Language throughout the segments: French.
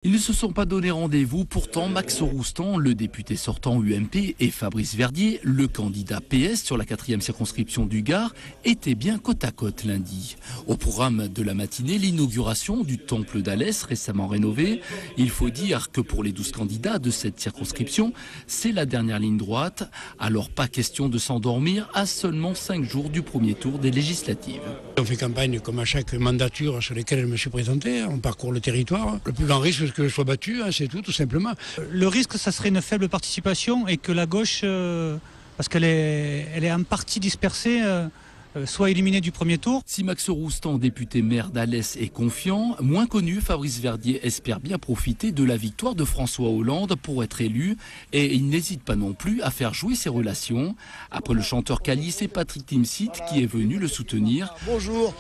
Ils ne se sont pas donné rendez-vous, pourtant Max Roustan, le député sortant UMP, et Fabrice Verdier, le candidat PS sur la 4e circonscription du Gard, étaient bien côte à côte lundi. Au programme de la matinée, l'inauguration du temple d'Alès récemment rénové. Il faut dire que pour les 12 candidats de cette circonscription, c'est la dernière ligne droite, alors pas question de s'endormir à seulement 5 jours du premier tour des législatives. On fait campagne comme à chaque mandature sur lesquelles je me suis présenté, on parcourt le territoire. Le plus grand risque, c'est que je sois battu, c'est tout simplement. Le risque, ça serait une faible participation et que la gauche, parce qu'elle est en partie dispersée, soit éliminée du premier tour. Si Max Roustan, député maire d'Alès, est confiant, moins connu, Fabrice Verdier espère bien profiter de la victoire de François Hollande pour être élu et il n'hésite pas non plus à faire jouer ses relations. Après le chanteur Cali, c'est Patrick Timsit qui est venu le soutenir. Bonjour.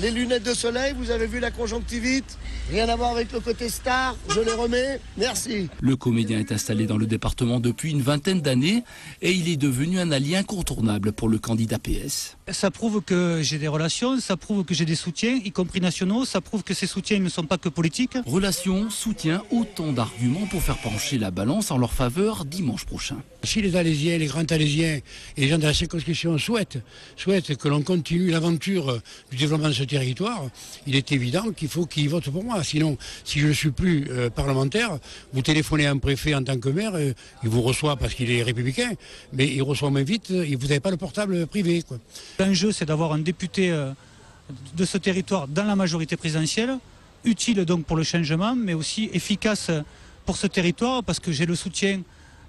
Les lunettes de soleil, vous avez vu la conjonctivite? Rien à voir avec le côté star, je les remets, merci. Le comédien est installé dans le département depuis une vingtaine d'années et il est devenu un allié incontournable pour le candidat PS. Ça prouve que j'ai des relations, ça prouve que j'ai des soutiens, y compris nationaux, ça prouve que ces soutiens ne sont pas que politiques. Relations, soutien, autant d'arguments pour faire pencher la balance en leur faveur dimanche prochain. Si les Alésiens, les grands Alésiens et les gens de la circonscription souhaitent que l'on continue l'aventure du développement de ce territoire, il est évident qu'il faut qu'ils votent pour moi. Sinon, si je ne suis plus parlementaire, vous téléphonez à un préfet en tant que maire, il vous reçoit parce qu'il est républicain, mais il reçoit moins vite et vous n'avez pas le portable privé, quoi. L'enjeu, c'est d'avoir un député de ce territoire dans la majorité présidentielle, utile donc pour le changement, mais aussi efficace pour ce territoire, parce que j'ai le soutien,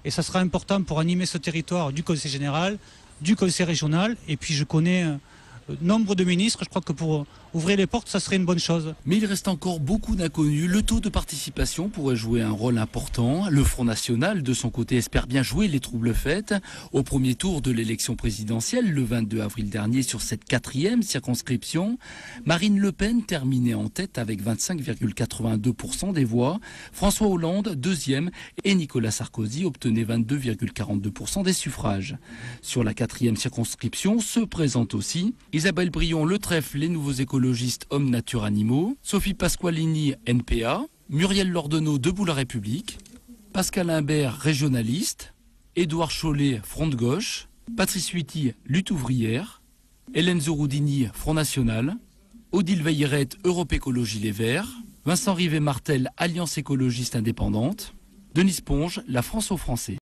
et ça sera important pour animer ce territoire, du Conseil général, du Conseil régional, et puis je connais nombre de ministres, je crois que pour ouvrir les portes, ça serait une bonne chose. Mais il reste encore beaucoup d'inconnus. Le taux de participation pourrait jouer un rôle important. Le Front National, de son côté, espère bien jouer les troubles faits. Au premier tour de l'élection présidentielle, le 22 avril dernier, sur cette 4e circonscription, Marine Le Pen terminait en tête avec 25,82% des voix. François Hollande, deuxième, et Nicolas Sarkozy obtenait 22,42% des suffrages. Sur la 4e circonscription se présente aussi Isabelle Brion, Le Trèfle, Les Nouveaux Écologistes, Hommes, Nature, Animaux, Sophie Pasqualini, NPA, Muriel Lordeneau, Debout la République, Pascal Imbert, Régionaliste, Édouard Chollet, Front de Gauche, Patrice Huity, Lutte ouvrière, Hélène Zoroudini, Front National, Odile Veillerette, Europe Écologie Les Verts, Vincent Rivet-Martel, Alliance écologiste indépendante, Denise Ponge, La France aux Français.